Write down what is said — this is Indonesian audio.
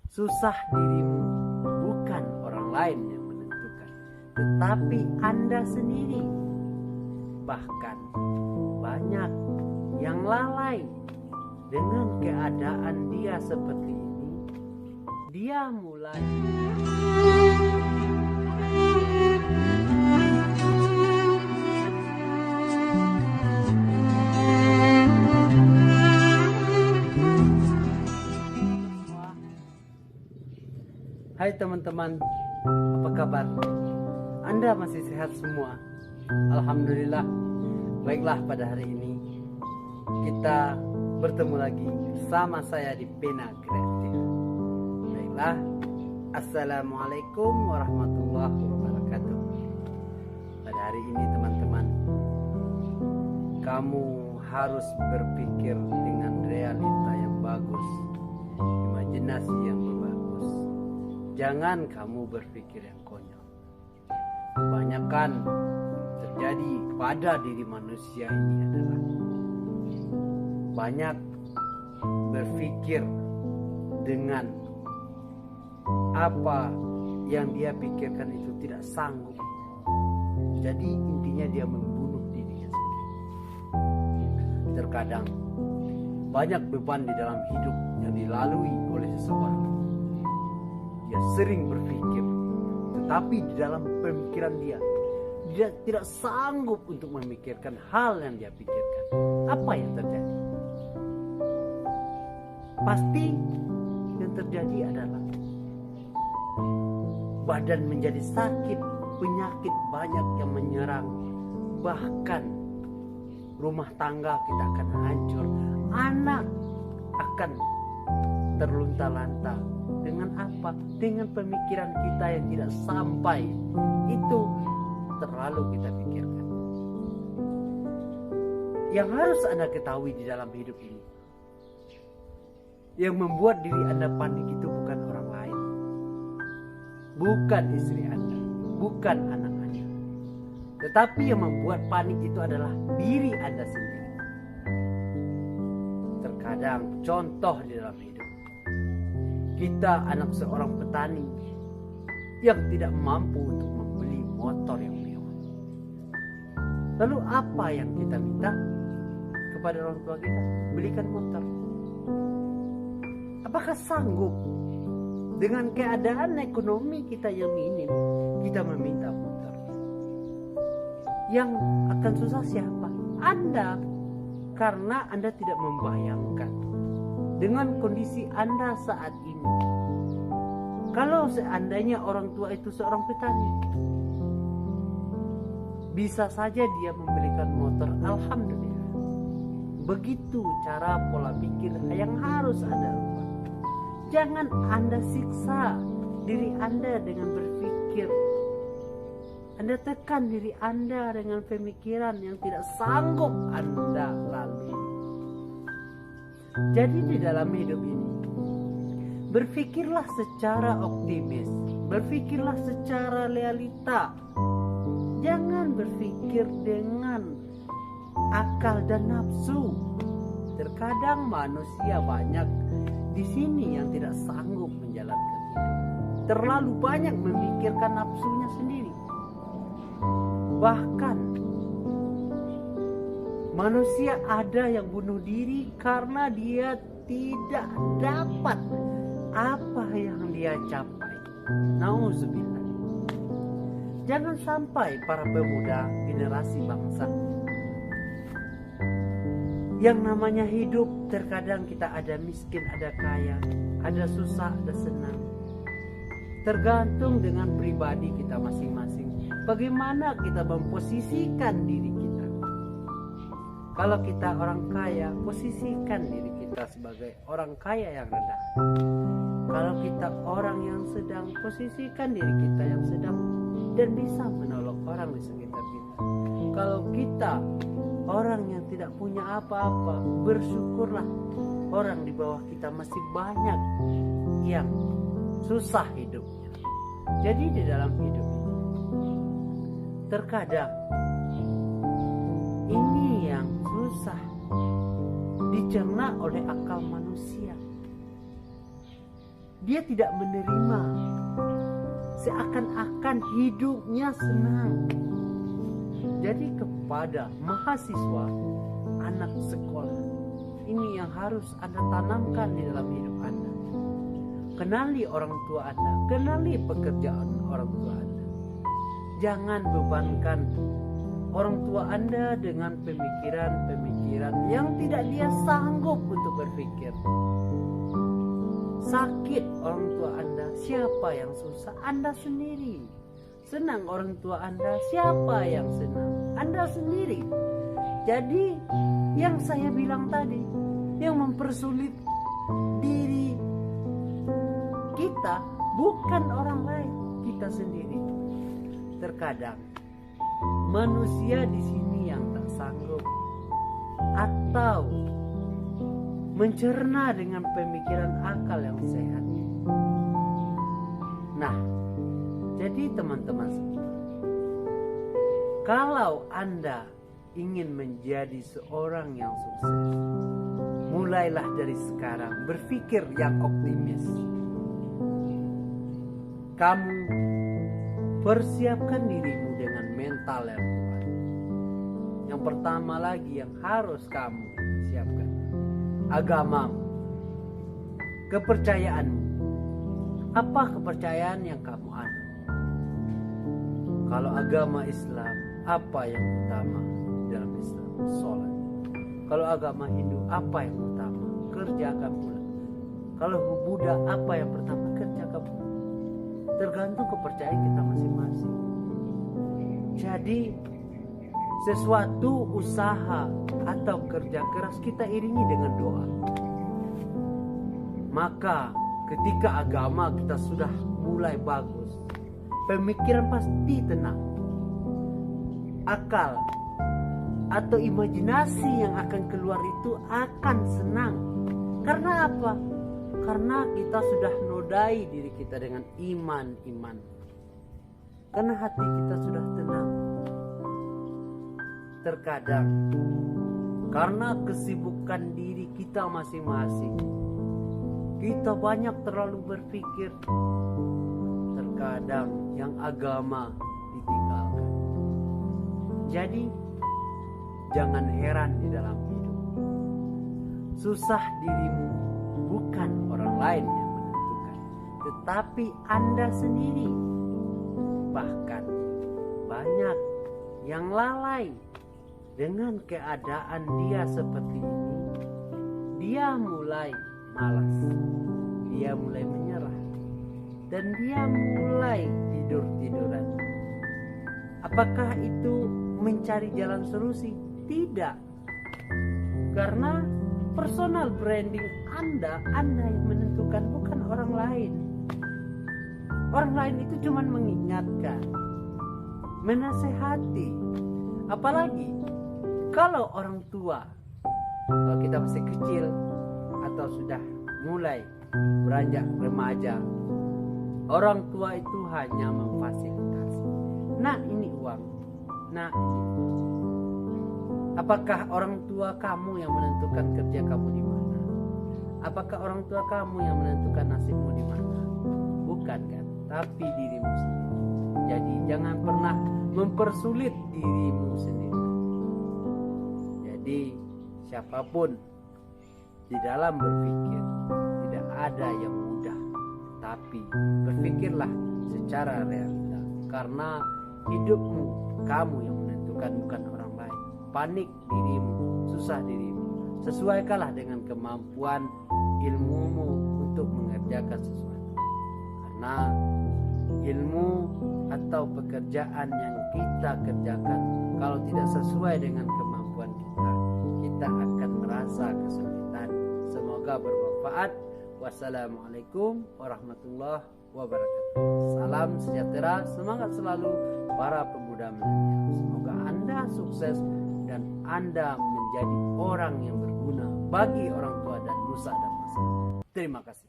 Susah dirimu, bukan orang lain yang menentukan, tetapi Anda sendiri. Bahkan banyak yang lalai dengan keadaan dia seperti ini. Dia mulai Hai teman-teman, apa kabar? Anda masih sehat semua? Alhamdulillah. Baiklah, pada hari ini kita bertemu lagi bersama saya di Pena Kreatif. Baiklah, Assalamualaikum warahmatullahi wabarakatuh. Pada hari ini teman-teman, kamu harus berpikir dengan realita yang bagus, imajinasi yang bagus. Jangan kamu berpikir yang konyol. Kebanyakan terjadi pada diri manusia ini adalah banyak berpikir dengan apa yang dia pikirkan itu tidak sanggup. Jadi intinya dia membunuh dirinya sendiri. Terkadang banyak beban di dalam hidup yang dilalui oleh seseorang. Dia sering berpikir, tetapi di dalam pemikiran dia tidak sanggup untuk memikirkan hal yang dia pikirkan. Apa yang terjadi? Pasti yang terjadi adalah badan menjadi sakit, penyakit banyak yang menyerang, bahkan rumah tangga kita akan hancur, anak akan terlunta-lanta. Dengan apa? Dengan pemikiran kita yang tidak sampai. Itu terlalu kita pikirkan. Yang harus Anda ketahui di dalam hidup ini, yang membuat diri Anda panik itu bukan orang lain, bukan istri Anda, bukan anak Anda, tetapi yang membuat panik itu adalah diri Anda sendiri. Terkadang contoh di dalam hidup, kita anak seorang petani yang tidak mampu untuk membeli motor yang mewah. Lalu apa yang kita minta kepada orang tua kita? Belikan motor. Apakah sanggup dengan keadaan ekonomi kita yang minim kita meminta motor? Yang akan susah siapa? Anda, karena Anda tidak membayangkan dengan kondisi Anda saat ini. Kalau seandainya orang tua itu seorang petani, bisa saja dia membelikan motor, alhamdulillah. Begitu cara pola pikir yang harus Anda ubah. Jangan Anda siksa diri Anda dengan berpikir. Anda tekan diri Anda dengan pemikiran yang tidak sanggup Anda lalui. Jadi di dalam hidup ini, berpikirlah secara optimis, berpikirlah secara realita. Jangan berpikir dengan akal dan nafsu. Terkadang manusia banyak di sini yang tidak sanggup menjalankan hidup. Terlalu banyak memikirkan nafsunya sendiri. Bahkan manusia ada yang bunuh diri karena dia tidak dapat apa yang dia capai. Nauzubillah. Jangan sampai para pemuda generasi bangsa, yang namanya hidup terkadang kita ada miskin, ada kaya, ada susah, ada senang. Tergantung dengan pribadi kita masing-masing. Bagaimana kita memposisikan diri kita. Kalau kita orang kaya, posisikan diri kita sebagai orang kaya yang rendah. Kalau kita orang yang sedang, posisikan diri kita yang sedang dan bisa menolong orang di sekitar kita. Kalau kita orang yang tidak punya apa-apa, bersyukurlah orang di bawah kita masih banyak yang susah hidupnya. Jadi di dalam hidup ini, terkadang ini yang susah dicerna oleh akal manusia. dia tidak menerima. Seakan-akan hidupnya senang. Jadi kepada mahasiswa, anak sekolah, ini yang harus Anda tanamkan di dalam hidup Anda. Kenali orang tua Anda, kenali pekerjaan orang tua Anda. Jangan bebankan orang tua Anda dengan pemikiran-pemikiran yang tidak dia sanggup untuk berpikir. Sakit orang tua Anda, siapa yang susah? Anda sendiri. Senang orang tua Anda, siapa yang senang? Anda sendiri. Jadi yang saya bilang tadi, yang mempersulit diri kita bukan orang lain, kita sendiri. Terkadang manusia di sini yang tak sanggup atau mencerna dengan pemikiran akal yang sehat. Nah, jadi teman-teman, kalau Anda ingin menjadi seorang yang sukses, mulailah dari sekarang berpikir yang optimis. Kamu persiapkan dirimu dengan mental yang kuat. Yang pertama lagi yang harus kamu siapkan, agamamu, kepercayaanmu. Apa kepercayaan yang kamu anut? Kalau agama Islam, apa yang utama dalam Islam? Sholat. Kalau agama Hindu, apa yang utama? Kerjakan pula. Kalau Buddha, apa yang pertama? Kerjakan pula. Tergantung kepercayaan kita masing-masing. Jadi sesuatu usaha atau kerja keras kita iringi dengan doa. Maka ketika agama kita sudah mulai bagus, pemikiran pasti tenang. Akal atau imajinasi yang akan keluar itu akan senang. Karena apa? Karena kita sudah nodai diri kita dengan iman. Karena hati kita sudah tenang. Terkadang karena kesibukan diri kita masing-masing, kita banyak terlalu berpikir. Terkadang yang agama ditinggalkan. Jadi jangan heran di dalam hidup. Susah dirimu bukan orang lain yang menentukan, tetapi Anda sendiri. Bahkan banyak yang lalai dengan keadaan dia seperti ini. Dia mulai malas, dia mulai menyerah, dan dia mulai tidur-tiduran. Apakah itu mencari jalan solusi? Tidak. Karena personal branding Anda yang menentukan, bukan orang lain. Orang lain itu cuma mengingatkan, menasehati. Apalagi kalau orang tua, kalau kita masih kecil atau sudah mulai beranjak remaja, orang tua itu hanya memfasilitasi. Nah, ini uang. Nah, ini. Apakah orang tua kamu yang menentukan kerja kamu di mana? Apakah orang tua kamu yang menentukan nasibmu di mana? Bukan kan? Tapi dirimu sendiri. Jadi jangan pernah mempersulit dirimu sendiri. Jadi siapapun di dalam berpikir tidak ada yang mudah, tapi berpikirlah secara realita. Karena hidupmu kamu yang menentukan, bukan orang lain. Panik dirimu, susah dirimu. Sesuaikanlah dengan kemampuan ilmumu untuk mengerjakan sesuatu. Karena ilmu atau pekerjaan yang kita kerjakan, kalau tidak sesuai dengan kemampuan kita, kita akan merasa kesulitan. Semoga bermanfaat. Wassalamualaikum warahmatullahi wabarakatuh. Salam sejahtera, semangat selalu para pemuda milenial. Semoga Anda sukses dan Anda menjadi orang yang berguna bagi orang tua dan nusa dan masa. Terima kasih.